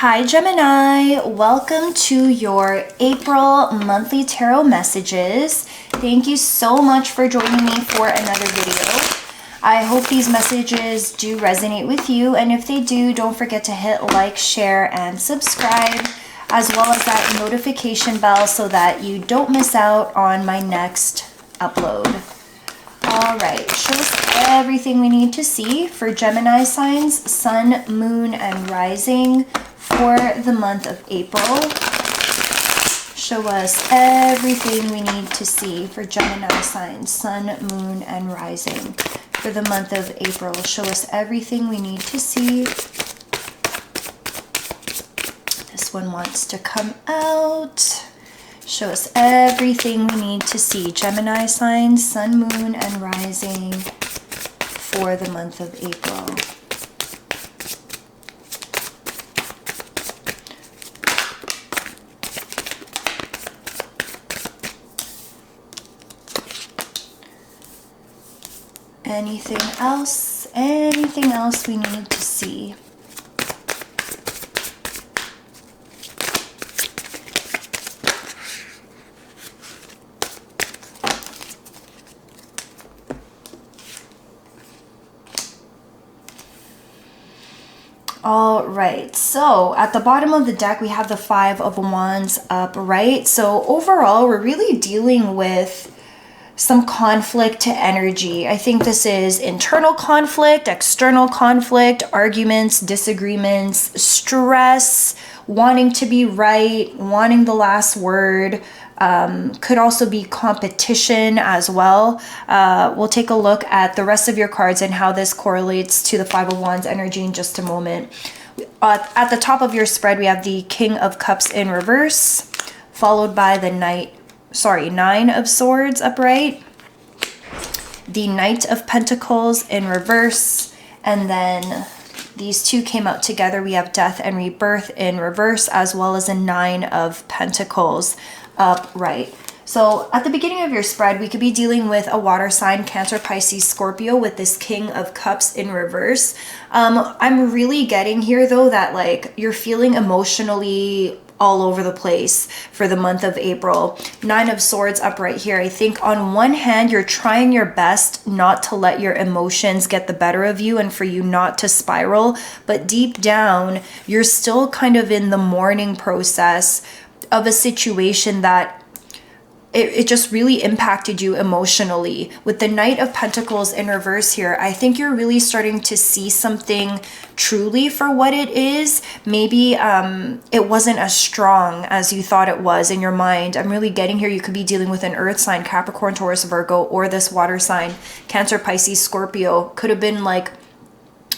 Hi Gemini, welcome to your April monthly tarot messages. Thank you so much for joining me for another video. I hope these messages do resonate with you, and if they do, don't forget to hit like, share, and subscribe, as well as that notification bell so that you don't miss out on my next upload. All right, show us everything we need to see for Gemini signs, sun, moon, and rising for the month of April. Show us everything we need to see for Gemini signs, sun, moon, and rising for the month of April. Show us everything we need to see. This one wants to come out. Show us everything we need to see. Gemini signs, sun, moon, and rising for the month of April. Anything else? Anything else we need to see? All right, so at the bottom of the deck, we have the Five of Wands upright. So overall, we're really dealing with some conflict energy. I think this is internal conflict, external conflict, arguments, disagreements, stress, wanting to be right, wanting the last word. Could also be competition as well. We'll take a look at the rest of your cards and how this correlates to the Five of Wands energy in just a moment. At the top of your spread, we have the King of Cups in reverse, followed by the Nine of Swords upright, the Knight of Pentacles in reverse, and then these two came out together. We have Death and Rebirth in reverse, as well as a Nine of Pentacles upright. So at the beginning of your spread, we could be dealing with a water sign, Cancer, Pisces, Scorpio, with this King of Cups in reverse. I'm really getting here though that like you're feeling emotionally all over the place for the month of April. Nine of Swords upright here. I think on one hand, you're trying your best not to let your emotions get the better of you and for you not to spiral, but deep down, you're still kind of in the mourning process of a situation that it just really impacted you emotionally. With the Knight of Pentacles in reverse here, I think you're really starting to see something truly for what it is. Maybe it wasn't as strong as you thought it was in your mind. I'm really getting here, you could be dealing with an earth sign, Capricorn, Taurus, Virgo, or this water sign, Cancer, Pisces, Scorpio. Could have been like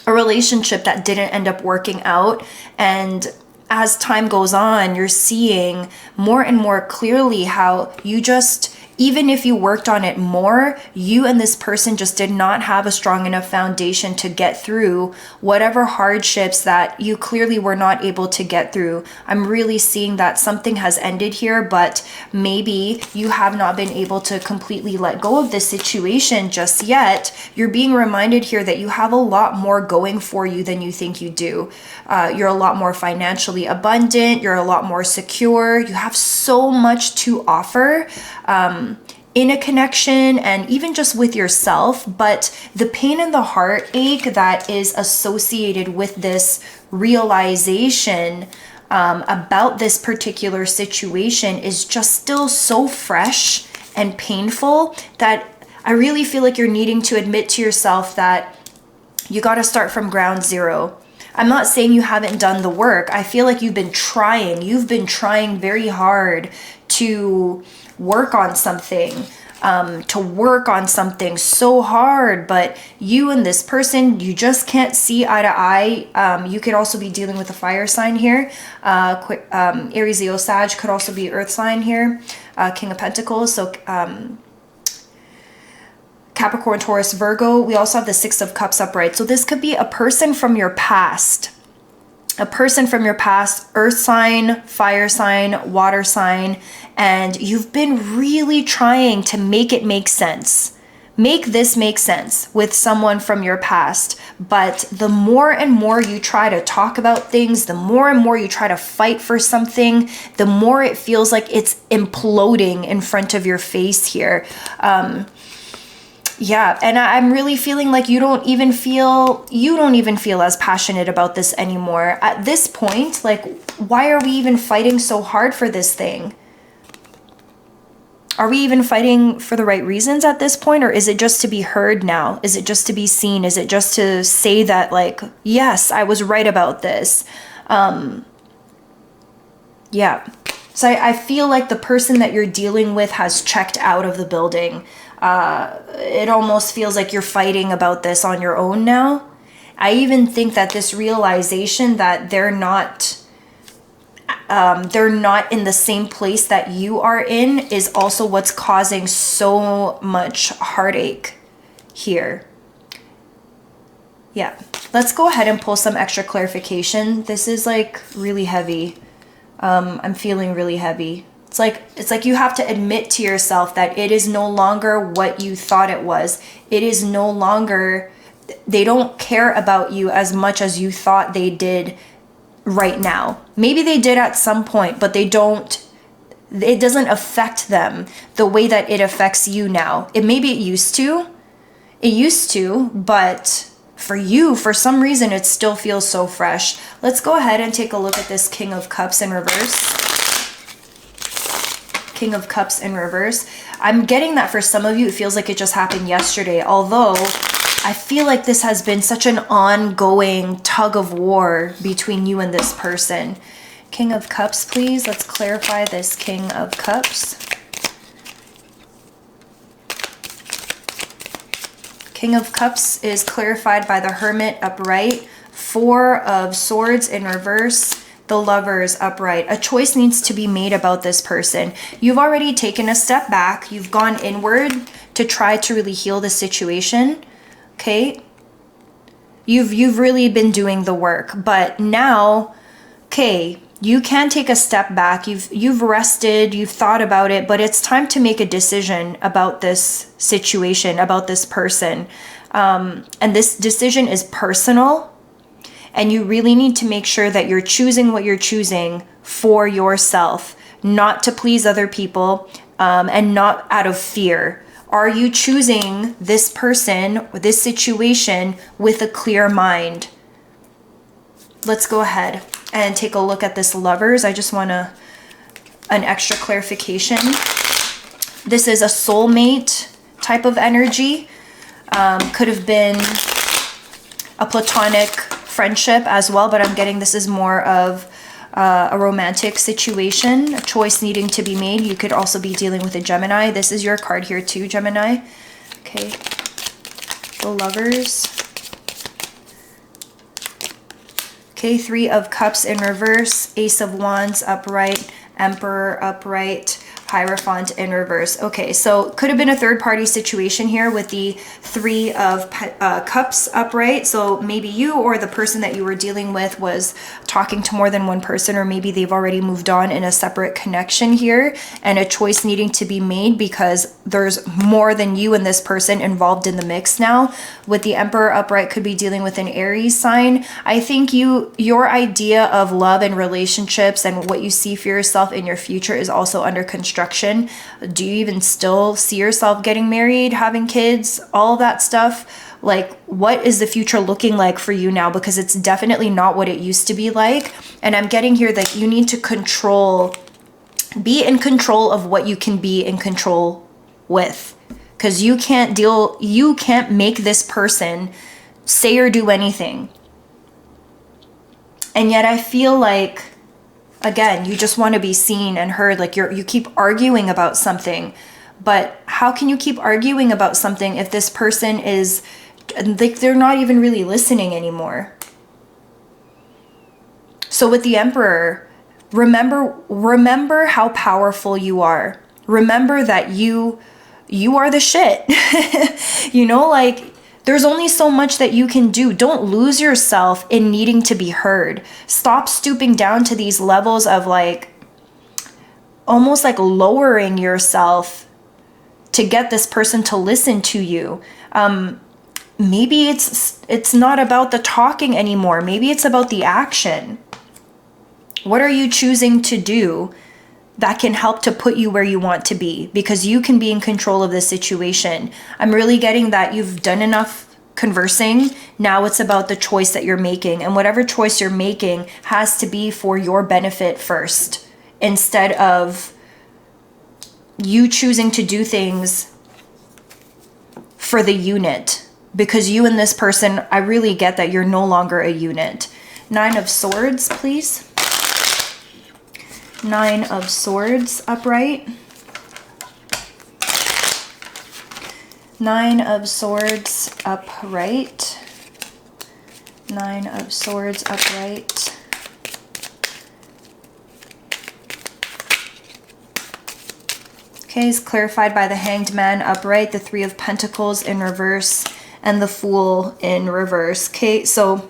a relationship that didn't end up working out, and as time goes on, you're seeing more and more clearly how you just, even if you worked on it more, you and this person just did not have a strong enough foundation to get through whatever hardships that you clearly were not able to get through. I'm really seeing that something has ended here, but maybe you have not been able to completely let go of this situation just yet. You're being reminded here that you have a lot more going for you than you think you do. You're a lot more financially abundant. You're a lot more secure. You have so much to offer. In a connection and even just with yourself, but the pain and the heartache that is associated with this realization about this particular situation is just still so fresh and painful that I really feel like you're needing to admit to yourself that you got to start from ground zero. I'm not saying you haven't done the work. I feel like you've been trying. You've been trying very hard to work on something, so hard, but you and this person, you just can't see eye to eye. You could also be dealing with a fire sign here. Aries, Leo, Sag could also be earth sign here. King of Pentacles, so Capricorn, Taurus, Virgo. We also have the Six of Cups upright. So this could be a person from your past. A person from your past, earth sign, fire sign, water sign, and you've been really trying to make it make sense. make this make sense with someone from your past. But the more and more you try to talk about things, the more and more you try to fight for something, the more it feels like it's imploding in front of your face here. Yeah, and I'm really feeling like you don't even feel as passionate about this anymore. At this point, like, why are we even fighting so hard for this thing? Are we even fighting for the right reasons at this point? Or is it just to be heard now? Is it just to be seen? Is it just to say that, like, yes, I was right about this? Yeah. So I feel like the person that you're dealing with has checked out of the building. It almost feels like you're fighting about this on your own now. I even think that this realization that they're not in the same place that you are in is also what's causing so much heartache here. Yeah, let's go ahead and pull some extra clarification. This is like really heavy. I'm feeling really heavy. It's like you have to admit to yourself that it is no longer what you thought it was. It is no longer, they don't care about you as much as you thought they did right now. Maybe they did at some point, but it doesn't affect them the way that it affects you now. Maybe it used to, but for you, for some reason, it still feels so fresh. Let's go ahead and take a look at this King of Cups in reverse. King of Cups in reverse. I'm getting that for some of you, it feels like it just happened yesterday, although I feel like this has been such an ongoing tug of war between you and this person. King of Cups, please. Let's clarify this King of Cups. King of Cups is clarified by the Hermit upright, Four of Swords in reverse, the Lovers upright. A choice needs to be made about this person. You've already taken a step back. You've gone inward to try to really heal the situation. Okay? You've really been doing the work, but now, okay, you can take a step back. You've rested, you've thought about it, but it's time to make a decision about this situation, about this person. And this decision is personal. And you really need to make sure that you're choosing what you're choosing for yourself, not to please other people, and not out of fear. Are you choosing this person, this situation with a clear mind? Let's go ahead and take a look at this Lovers. I just want an extra clarification. This is a soulmate type of energy. Could have been a platonic friendship as well, but I'm getting this is more of a romantic situation, a choice needing to be made. You could also be dealing with a Gemini. This is your card here too, Gemini. Okay, the Lovers. Okay, Three of Cups in reverse, Ace of Wands upright, Emperor upright, Hierophant in reverse. Okay, so could have been a third party situation here with the Three of Cups upright. So maybe you or the person that you were dealing with was talking to more than one person, or maybe they've already moved on in a separate connection here, and a choice needing to be made because there's more than you and this person involved in the mix now. With the Emperor upright, could be dealing with an Aries sign. I think your idea of love and relationships and what you see for yourself in your future is also under construction. Do you even still see yourself getting married, having kids, all of that stuff? Like, what is the future looking like for you now? Because it's definitely not what it used to be like. And I'm getting here that you need to be in control of what you can be in control with. Because you can't make this person say or do anything. And yet I feel like, again, you just want to be seen and heard. Like you keep arguing about something, but how can you keep arguing about something if this person is like, they're not even really listening anymore? So with the Emperor, remember how powerful you are. Remember that you are the shit. You know, like, there's only so much that you can do. Don't lose yourself in needing to be heard. Stop stooping down to these levels of like, almost like lowering yourself to get this person to listen to you. Maybe it's not about the talking anymore. Maybe it's about the action. What are you choosing to do that can help to put you where you want to be? Because you can be in control of this situation. I'm really getting that you've done enough conversing. Now it's about the choice that you're making. And whatever choice you're making has to be for your benefit first, instead of you choosing to do things for the unit. Because you and this person, I really get that you're no longer a unit. 9 of Swords, please. 9 of Swords upright. 9 of Swords upright. 9 of Swords upright. Okay, is clarified by the Hanged Man upright, the 3 of Pentacles in reverse, and the Fool in reverse. Okay, so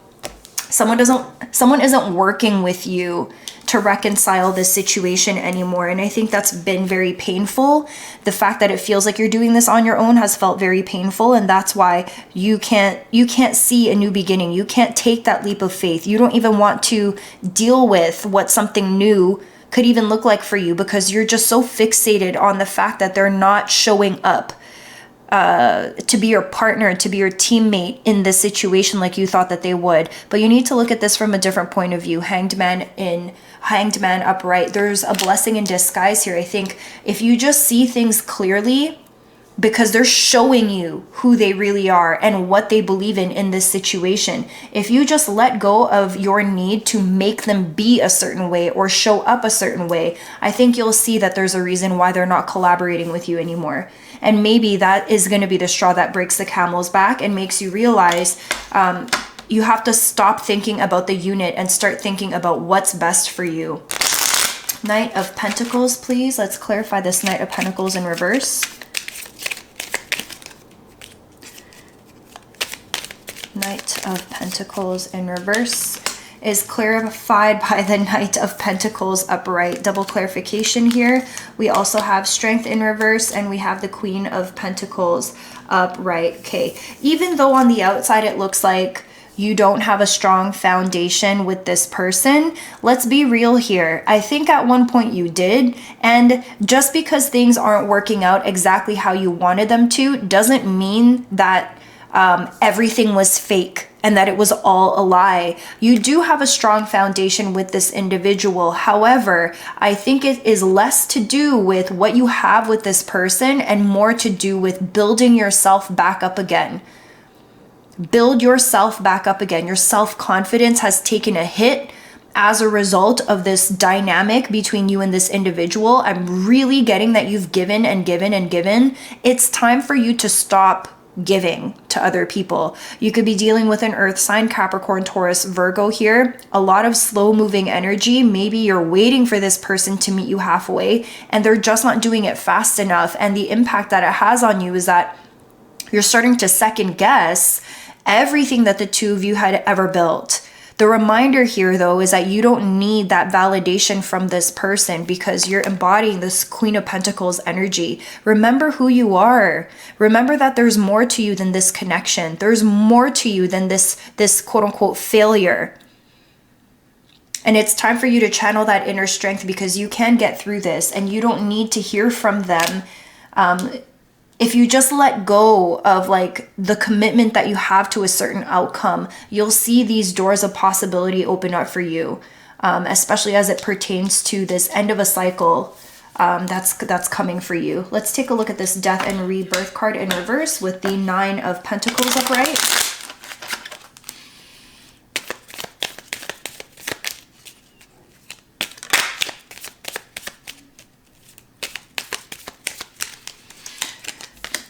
someone isn't working with you to reconcile this situation anymore, and I think that's been very painful. The fact that it feels like you're doing this on your own has felt very painful, and that's why you can't see a new beginning. You can't take that leap of faith. You don't even want to deal with what something new could even look like for you, because you're just so fixated on the fact that they're not showing up to be your partner, to be your teammate in this situation like you thought that they would. But you need to look at this from a different point of view. Hanged Man upright. There's a blessing in disguise here. I think if you just see things clearly, because they're showing you who they really are and what they believe in this situation. If you just let go of your need to make them be a certain way or show up a certain way, I think you'll see that there's a reason why they're not collaborating with you anymore. And maybe that is going to be the straw that breaks the camel's back and makes you realize you have to stop thinking about the unit and start thinking about what's best for you. Knight of Pentacles, please. Let's clarify this Knight of Pentacles in reverse. Knight of Pentacles in reverse is clarified by the Knight of Pentacles upright. Double clarification here. We also have Strength in reverse, and we have the Queen of Pentacles upright. Okay, even though on the outside it looks like you don't have a strong foundation with this person, let's be real here. I think at one point you did, and just because things aren't working out exactly how you wanted them to doesn't mean that everything was fake and that it was all a lie. You do have a strong foundation with this individual. However, I think it is less to do with what you have with this person and more to do with building yourself back up again. Build yourself back up again. Your self-confidence has taken a hit as a result of this dynamic between you and this individual. I'm really getting that you've given and given and given. It's time for you to stop giving to other people. You could be dealing with an earth sign, Capricorn, Taurus, Virgo here. A lot of slow moving energy. Maybe you're waiting for this person to meet you halfway and they're just not doing it fast enough. And the impact that it has on you is that you're starting to second guess everything that the two of you had ever built. The reminder here, though, is that you don't need that validation from this person because you're embodying this Queen of Pentacles energy. Remember who you are. Remember that there's more to you than this connection. There's more to you than this quote-unquote failure. And it's time for you to channel that inner strength because you can get through this and you don't need to hear from them. If you just let go of like the commitment that you have to a certain outcome, you'll see these doors of possibility open up for you, especially as it pertains to this end of a cycle that's coming for you. Let's take a look at this Death and Rebirth card in reverse with the 9 of Pentacles upright.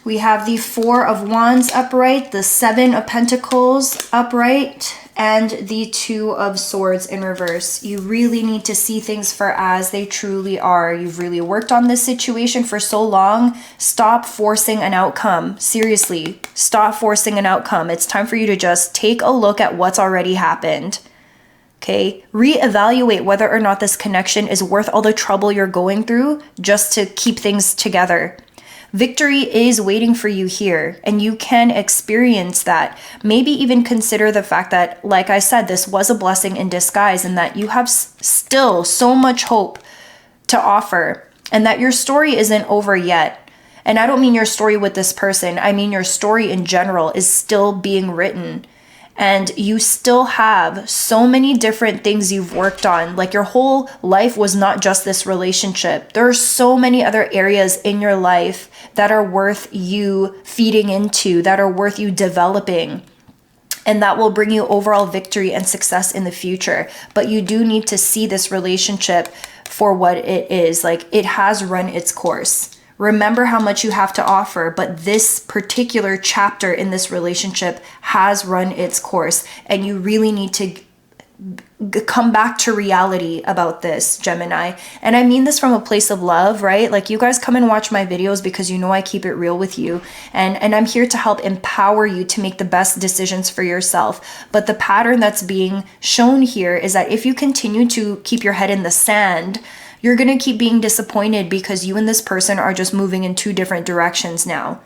We have the 4 of Wands upright, the 7 of Pentacles upright, and the 2 of Swords in reverse. You really need to see things for as they truly are. You've really worked on this situation for so long. Stop forcing an outcome. Seriously, stop forcing an outcome. It's time for you to just take a look at what's already happened. Okay, reevaluate whether or not this connection is worth all the trouble you're going through just to keep things together. Victory is waiting for you here, and you can experience that. Maybe even consider the fact that, like I said, this was a blessing in disguise, and that you have still so much hope to offer, and that your story isn't over yet. And I don't mean your story with this person, I mean your story in general is still being written. And you still have so many different things you've worked on. Like, your whole life was not just this relationship. There are so many other areas in your life that are worth you feeding into, that are worth you developing. And that will bring you overall victory and success in the future. But you do need to see this relationship for what it is. Like, it has run its course. Remember how much you have to offer, but this particular chapter in this relationship has run its course, and you really need to come back to reality about this, Gemini. And I mean this from a place of love, right? Like, you guys come and watch my videos because you know I keep it real with you, and I'm here to help empower you to make the best decisions for yourself. But the pattern that's being shown here is that if you continue to keep your head in the sand, you're going to keep being disappointed because you and this person are just moving in two different directions now.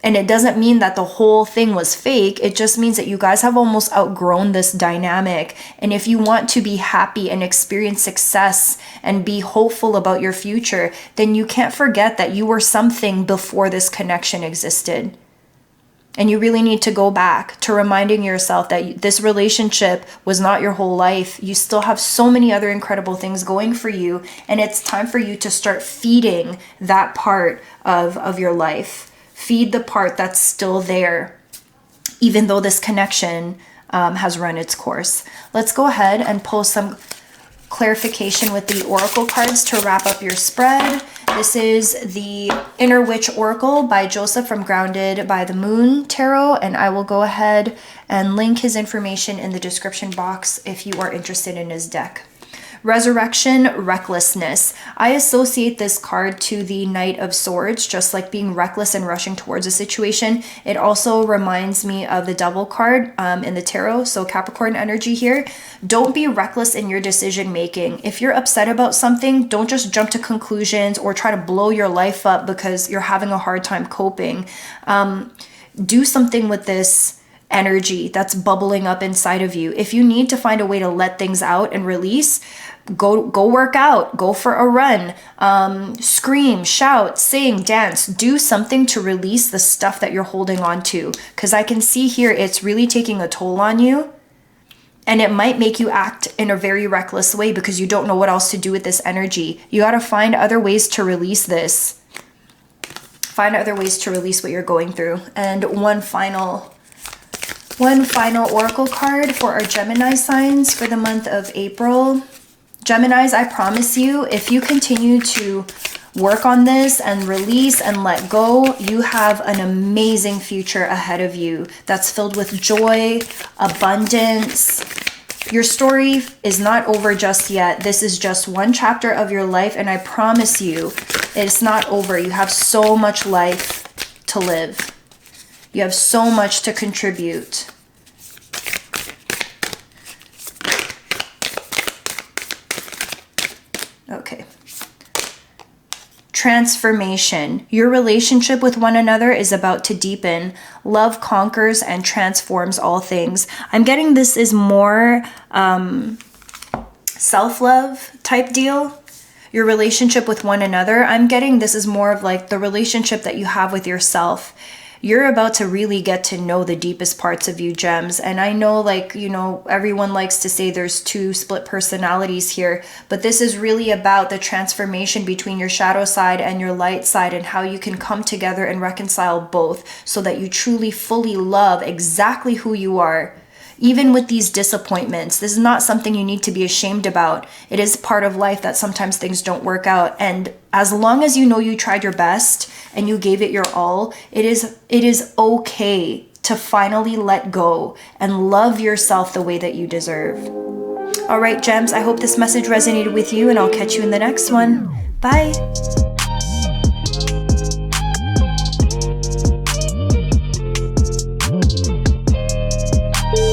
And it doesn't mean that the whole thing was fake. It just means that you guys have almost outgrown this dynamic. And if you want to be happy and experience success and be hopeful about your future, then you can't forget that you were something before this connection existed. And you really need to go back to reminding yourself that this relationship was not your whole life. You still have so many other incredible things going for you. And it's time for you to start feeding that part of your life. Feed the part that's still there, even though this connection has run its course. Let's go ahead and pull some clarification with the oracle cards to wrap up your spread. This is the Inner Witch Oracle by Joseph from Grounded by the Moon Tarot, and I will go ahead and link his information in the description box if you are interested in his deck. Resurrection, recklessness. I associate this card to the Knight of Swords, just like being reckless and rushing towards a situation. It also reminds me of the Devil card in the tarot, so Capricorn energy here. Don't be reckless in your decision making. If you're upset about something, don't just jump to conclusions or try to blow your life up because you're having a hard time coping. Do something with this energy that's bubbling up inside of you. If you need to find a way to let things out and release, go work out, go for a run, scream, shout, sing, dance, do something to release the stuff that you're holding on to. Because I can see here it's really taking a toll on you, and it might make you act in a very reckless way because you don't know what else to do with this energy. You got to find other ways to release this. Find other ways to release what you're going through. And one final oracle card for our Gemini signs for the month of April. Geminis, I promise you, if you continue to work on this and release and let go, you have an amazing future ahead of you that's filled with joy, abundance. Your story is not over just yet. This is just one chapter of your life, and I promise you, it's not over. You have so much life to live. You have so much to contribute. Okay. Transformation. Your relationship with one another is about to deepen. Love conquers and transforms all things. I'm getting this is more self-love type deal. Your relationship with one another. I'm getting this is more of like the relationship that you have with yourself. You're about to really get to know the deepest parts of you, gems. And I know, like, you know, everyone likes to say there's two split personalities here, but this is really about the transformation between your shadow side and your light side and how you can come together and reconcile both so that you truly, fully love exactly who you are. Even with these disappointments, this is not something you need to be ashamed about. It is part of life that sometimes things don't work out. And as long as you know you tried your best and you gave it your all, it is okay to finally let go and love yourself the way that you deserve. All right, gems, I hope this message resonated with you, and I'll catch you in the next one. Bye.